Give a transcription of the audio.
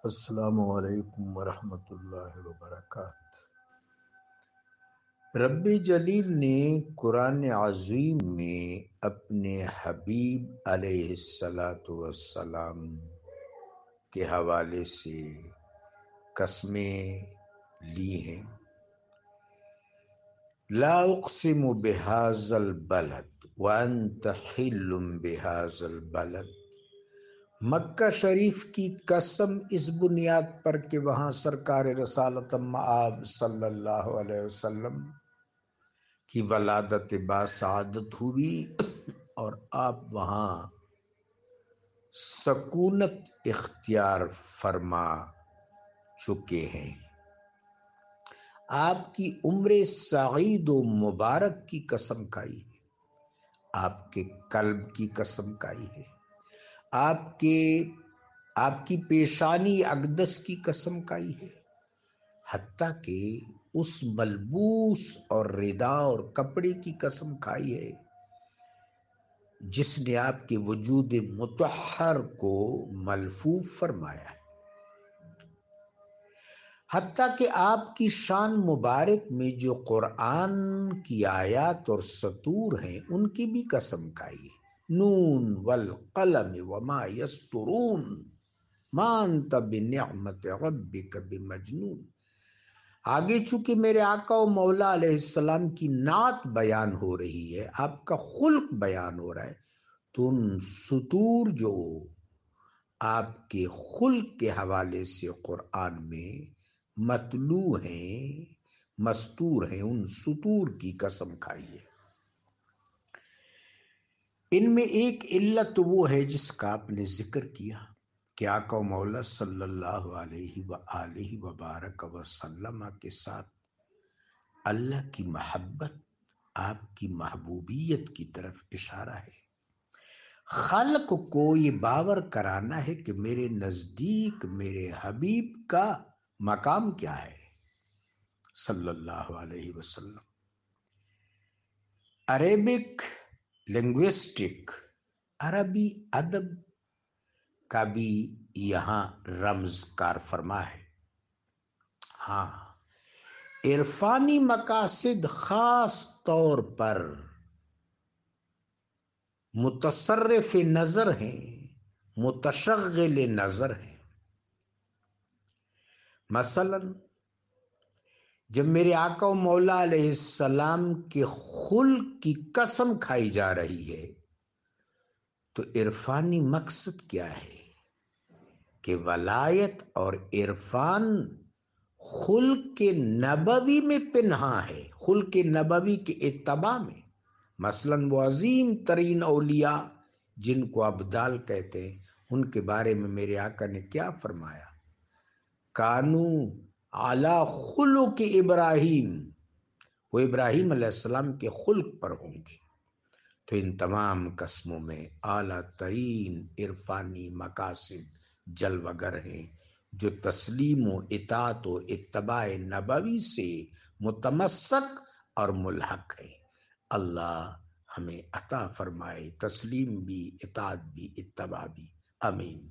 السلام علیکم ورحمۃ اللہ وبرکاتہ۔ رب جلیل نے قرآن عظیم میں اپنے حبیب علیہ الصلاۃ والسلام کے حوالے سے قسمیں لی ہیں۔ لا اقسم بہذا البلد وانت حل بہذا البلد، مکہ شریف کی قسم اس بنیاد پر کہ وہاں سرکار رسالت مآب صلی اللہ علیہ وسلم کی ولادت باسعادت ہوئی اور آپ وہاں سکونت اختیار فرما چکے ہیں۔ آپ کی عمر سعید و مبارک کی قسم کھائی ہے، آپ کے قلب کی قسم کھائی ہے، آپ کی پیشانی اقدس کی قسم کھائی ہے، حتیٰ کہ اس ملبوس اور ردا اور کپڑے کی قسم کھائی ہے جس نے آپ کے وجود مطہر کو ملفوف فرمایا ہے، حتیٰ کہ آپ کی شان مبارک میں جو قرآن کی آیات اور سطور ہیں ان کی بھی قسم کھائی ہے۔ نون والقلم وما یسطرون ما انت بنعمت ربک بمجنون۔ آگے چونکہ میرے آقا و مولا علیہ السلام کی نعت بیان ہو رہی ہے، آپ کا خلق بیان ہو رہا ہے، تو ان سطور جو آپ کے خلق کے حوالے سے قرآن میں متلو ہیں، مستور ہیں، ان سطور کی قسم کھائی ہے۔ ان میں ایک علت وہ ہے جس کا آپ نے ذکر کیا کہ آقا و مولا صلی اللہ علیہ وآلہ وبارک وسلم کے ساتھ اللہ کی محبت، آپ کی محبوبیت کی طرف اشارہ ہے۔ خلق کو یہ باور کرانا ہے کہ میرے نزدیک میرے حبیب کا مقام کیا ہے صلی اللہ علیہ وسلم۔ عربک لنگوسٹک، عربی ادب کا بھی یہاں رمز کار فرما ہے۔ ہاں، عرفانی مقاصد خاص طور پر متصرف نظر ہیں، متشغل نظر ہیں۔ مثلا جب میرے آقا و مولا علیہ السلام کے خلق کی قسم کھائی جا رہی ہے تو عرفانی مقصد کیا ہے کہ ولایت اور عرفان خلق کے نبوی میں پنہاں ہے، خلق نبوی کے اتباع میں۔ مثلا وہ عظیم ترین اولیاء جن کو ابدال کہتے ہیں، ان کے بارے میں میرے آقا نے کیا فرمایا؟ کانو علی خلق ابراہیم، وہ ابراہیم علیہ السلام کے خلق پر ہوں گے۔ تو ان تمام قسموں میں اعلیٰ ترین عرفانی مقاصد جلوگر ہیں جو تسلیم و اطاعت و اتباع نبوی سے متمسک اور ملحق ہیں۔ اللہ ہمیں عطا فرمائے تسلیم بھی، اطاعت بھی، اتباع بھی، آمین۔